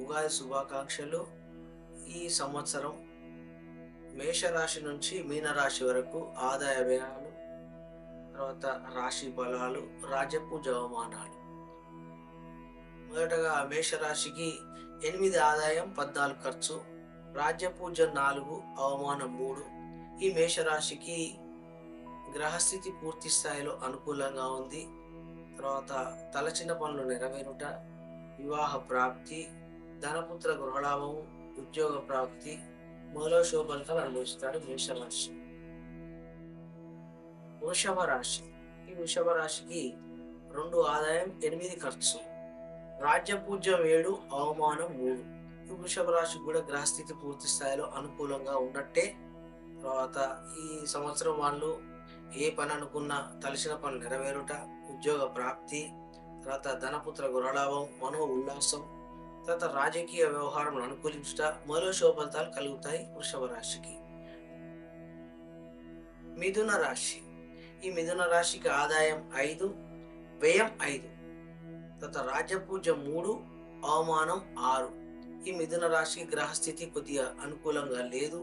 ఉగాది శుభాకాంక్షలు. ఈ సంవత్సరం మేషరాశి నుంచి మీనరాశి వరకు ఆదాయ వ్యయాలు, తర్వాత రాశి ఫలాలు, రాజపూజ అవమానాలు. మొదటగా మేషరాశికి 8 ఆదాయం 14 ఖర్చు, రాజ్యపూజ 4, అవమానం 3. ఈ మేషరాశికి గ్రహస్థితి పూర్తి స్థాయిలో అనుకూలంగా ఉంది. తర్వాత తలచిన పనులు నెరవేరుట, వివాహ ప్రాప్తి, ధనపుత్ర గృహలాభము, ఉద్యోగ ప్రాప్తి మొదలగు శుభ ఫలితాలు అనుభవిస్తాడు మేషరాశి. వృషభ రాశి. ఈ వృషభ రాశికి 2 ఆదాయం 8 ఖర్చు, రాజ్యపూజ్యం 7, అవమానం 3. ఈ వృషభ రాశికి కూడా గ్రహస్థితి పూర్తి స్థాయిలో అనుకూలంగా ఉన్నట్టే. తర్వాత ఈ సంవత్సరం వాళ్ళు ఏ పని అనుకున్నా తలసిన పనులు నెరవేరుట, ఉద్యోగ ప్రాప్తి, తర్వాత ధనపుత్ర గృహలాభం, మనో ఉల్లాసం, తర్వాత రాజకీయ వ్యవహారంలో అనుకూలించుట మొదలగు శుభ ఫలితాలు కలుగుతాయి వృషభ రాశికి. మిథున రాశి. ఈ మిథున రాశికి ఆదాయం 5, వ్యయం 5, తర్వాత రాజ్యపూజ్యం 3, అవమానం 6. ఈ మిథున రాశికి గ్రహస్థితి కొద్దిగా అనుకూలంగా లేదు.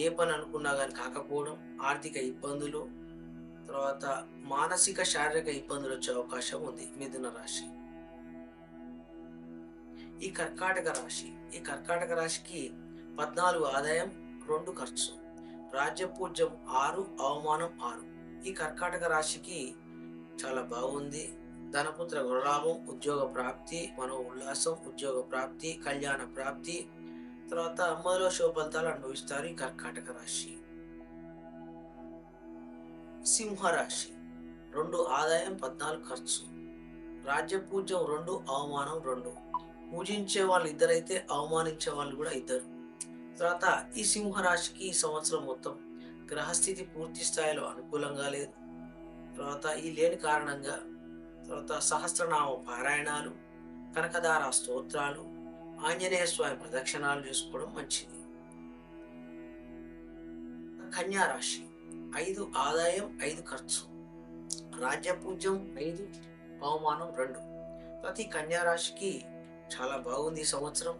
ఏ పని అనుకున్నా కానీ కాకపోవడం, ఆర్థిక ఇబ్బందులు, తర్వాత మానసిక శారీరక ఇబ్బందులు వచ్చే అవకాశం ఉంది మిథున రాశి. ఈ కర్కాటక రాశి. ఈ కర్కాటక రాశికి 14 ఆదాయం 2 ఖర్చు, రాజ్యపూజ్యం 6, అవమానం 6. ఈ కర్కాటక రాశికి చాలా బాగుంది. ధనపుత్ర గృహలాభం, ఉద్యోగ ప్రాప్తి, మనో ఉల్లాసం, ఉద్యోగ ప్రాప్తి, కళ్యాణ ప్రాప్తి, తర్వాత మొదలగు శుభ ఫలితాలు అనుభవిస్తారు ఈ కర్కాటక రాశి. సింహరాశి. 2 ఆదాయం 14 ఖర్చు, రాజ్యపూజ్యం 2, అవమానం 2. పూజించే వాళ్ళు ఇద్దరైతే అవమానించే వాళ్ళు కూడా ఇద్దరు. తర్వాత ఈ సింహరాశికి ఈ సంవత్సరం మొత్తం గ్రహస్థితి పూర్తి స్థాయిలో అనుకూలంగా లేదు. తర్వాత ఈ లేని కారణంగా తర్వాత సహస్రనామ పారాయణాలు, కనకదార స్తోత్రాలు, ఆంజనేయ స్వామి ప్రదక్షిణాలు చేసుకోవడం మంచిది. కన్యా రాశి. 5 ఆదాయం 5 ఖర్చు, రాజ్యపూజ్యం 5, అవమానం 2. ప్రతి కన్యా రాశికి చాలా బాగుంది ఈ సంవత్సరం.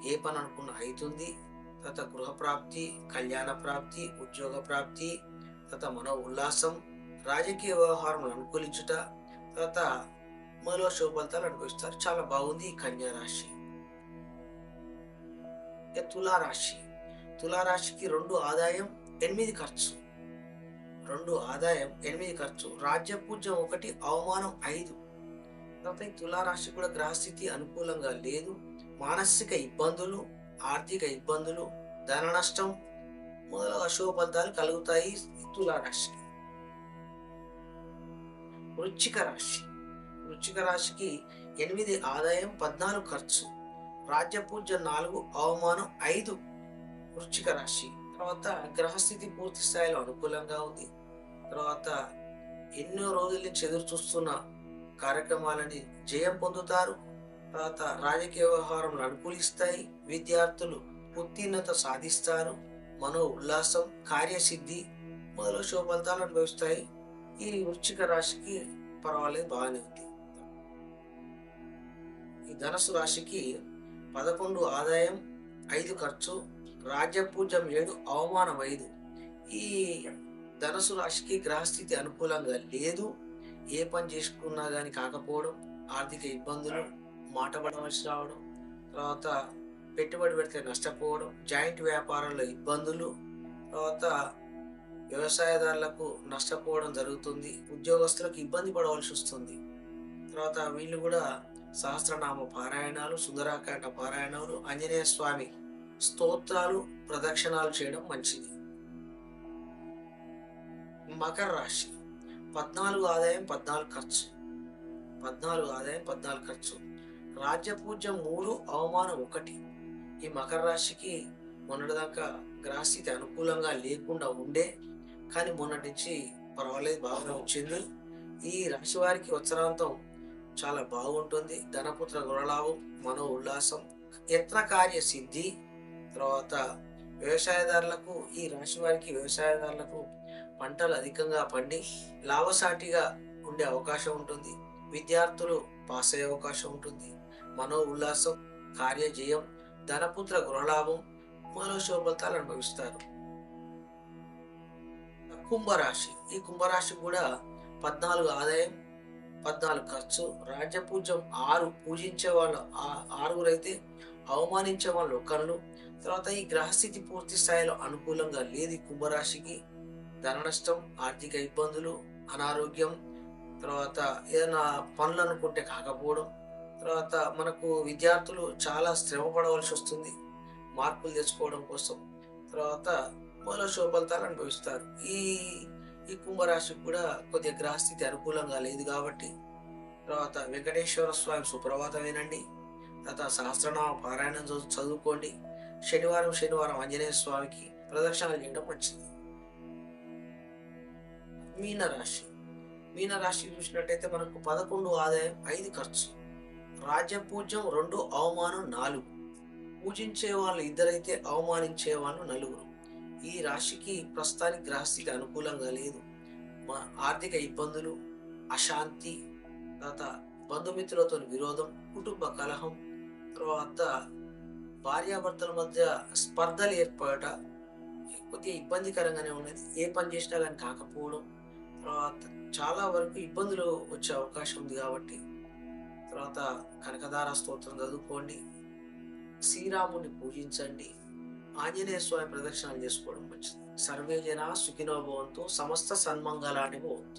ఏ పని అనుకున్న అవుతుంది. తర్వాత గృహప్రాప్తి, కళ్యాణ ప్రాప్తి, ఉద్యోగ ప్రాప్తి, తర్వాత మనో ఉల్లాసం, రాజకీయ వ్యవహారంలో అనుకూలించుట, తర్వాత మొదలగు శుభ ఫలితాలు అనుభవిస్తారు. చాలా బాగుంది ఈ కన్యా రాశి. తులారాశి. తులారాశికి 2 ఆదాయం 8 ఖర్చు, 2 ఆదాయం 8 ఖర్చు, రాజ్యపూజ్యం 1, అవమానం 5. తర్వాత ఈ తులారాశి కూడా గ్రహస్థితి అనుకూలంగా లేదు. మానసిక ఇబ్బందులు, ఆర్థిక ఇబ్బందులు, ధన నష్టం మొదలగు అశుభ ఫలితాలు కలుగుతాయి తులారాశి. వృశ్చిక రాశి. వృశ్చిక రాశికి 8 ఆదాయం 14 ఖర్చు, రాజ్యపూజ్యం 4, అవమానం 5. వృశ్చిక రాశి తర్వాత గ్రహస్థితి పూర్తి స్థాయిలో అనుకూలంగా ఉంది. తర్వాత ఎన్నో రోజుల నుంచి ఎదురు చూస్తున్న కార్యక్రమాలని జయం పొందుతారు. తర్వాత రాజకీయ వ్యవహారంలో అనుకూలిస్తాయి. విద్యార్థులు ఉత్తీర్ణత సాధిస్తారు. మనో ఉల్లాసం, కార్యసిద్ధి మొదలగు శుభ ఫలితాలు అనుభవిస్తాయి. ఈ వృశ్చిక రాశికి పర్వాలేదు, బాగానే ఉంది. ఈ ధనుసు రాశికి 11 ఆదాయం 5 ఖర్చు, రాజ్యపూజ్యం 7, అవమానం 5. ఈ ధనుసు రాశికి గ్రహస్థితి అనుకూలంగా లేదు. ఏ పని చేసుకున్నా కానీ కాకపోవడం, ఆర్థిక ఇబ్బందులు, మాట పడవలసి రావడం, తర్వాత పెట్టుబడి పెడితే నష్టపోవడం, జాయింట్ వ్యాపారాల్లో ఇబ్బందులు, తర్వాత వ్యవసాయదారులకు నష్టపోవడం జరుగుతుంది. ఉద్యోగస్తులకు ఇబ్బంది పడవలసి వస్తుంది. తర్వాత వీళ్ళు కూడా సహస్రనామ పారాయణాలు, సుందరాకాండ పారాయణాలు, ఆంజనేయ స్వామి స్తోత్రాలు, ప్రదక్షిణాలు చేయడం మంచిది. మకర రాశి. 14 ఆదాయం 14 ఖర్చు, 14 ఆదాయం 14 ఖర్చు, రాజ్యపూజ్యం 3, అవమానం 1. ఈ మకర రాశికి మొన్నటిదాకా గ్రహస్థితి అనుకూలంగా లేకుండా ఉండే, కానీ మొన్నటి నుంచి పర్వాలేదు, బాగానే వచ్చింది. ఈ రాశి వారికి ఉత్తరాంతం చాలా బాగుంటుంది. ధనపుత్ర గృహలాభం, మనో ఉల్లాసం, యత్న కార్య సిద్ధి. తర్వాత వ్యవసాయదారులకు, ఈ రాశి వారికి వ్యవసాయదారులకు పంటలు అధికంగా పండి లాభసాటిగా ఉండే అవకాశం ఉంటుంది. విద్యార్థులు పాస్ అయ్యే అవకాశం ఉంటుంది. మనో ఉల్లాసం, కార్యజయం, ధనపుత్ర గృహలాభం మొదలగు శుభ ఫలితాలు అనుభవిస్తారు. కుంభరాశి, ఈ కుంభరాశి కూడా 14 ఆదాయం, 14 ఖర్చు, రాజ్యపూజ్యం 6, పూజించే వాళ్ళు ఆరుగురైతే అవమానించే వాళ్ళు ఒకళ్ళు. తర్వాత ఈ గ్రహస్థితి పూర్తి స్థాయిలో అనుకూలంగా లేదు ఈ కుంభరాశికి. ధన నష్టం, ఆర్థిక ఇబ్బందులు, అనారోగ్యం, తర్వాత ఏదైనా పనులు అనుకుంటే కాకపోవడం, తర్వాత మనకు విద్యార్థులు చాలా శ్రమ పడవలసి వస్తుంది మార్కులు తెచ్చుకోవడం కోసం. తర్వాత మూల శుభ ఫలితాలు అనుభవిస్తారు. ఈ ఈ కుంభరాశికి కూడా కొద్దిగా గ్రహస్థితి అనుకూలంగా లేదు కాబట్టి, తర్వాత వెంకటేశ్వర స్వామి సుప్రభాతం వినండి, తర్వాత సహస్రనామ పారాయణం చదువుకోండి. శనివారం శనివారం ఆంజనేయ స్వామికి ప్రదక్షిణలు చేయడం మంచిది. మీనరాశి, మీనరాశి చూసినట్టయితే మనకు 11 ఆదాయం, 5 ఖర్చు, రాజ్యపూజ్యం 2, అవమానం 4. పూజించే వాళ్ళు ఇద్దరైతే అవమానించే వాళ్ళు 4. ఈ రాశికి ప్రస్తుతానికి గ్రహస్థితి అనుకూలంగా లేదు. ఆర్థిక ఇబ్బందులు, అశాంతి, తర్వాత బంధుమిత్రులతో విరోధం, కుటుంబ కలహం, తర్వాత భార్యాభర్తల మధ్య స్పర్ధలు ఏర్పడట కొద్దిగా ఇబ్బందికరంగానే ఉన్నది. ఏ పని చేసినా కానీ కాకపోవడం, తర్వాత చాలా వరకు ఇబ్బందులు వచ్చే అవకాశం ఉంది కాబట్టి, తర్వాత కనకదార స్తోత్రం చదువుకోండి, శ్రీరాముడిని పూజించండి, ఆంజనేయ స్వామి ప్రదక్షిణలు చేసుకోవడం మంచిది. సర్వే జన సుఖినో భవంతు, సమస్త సన్మంగళాని భవంతు.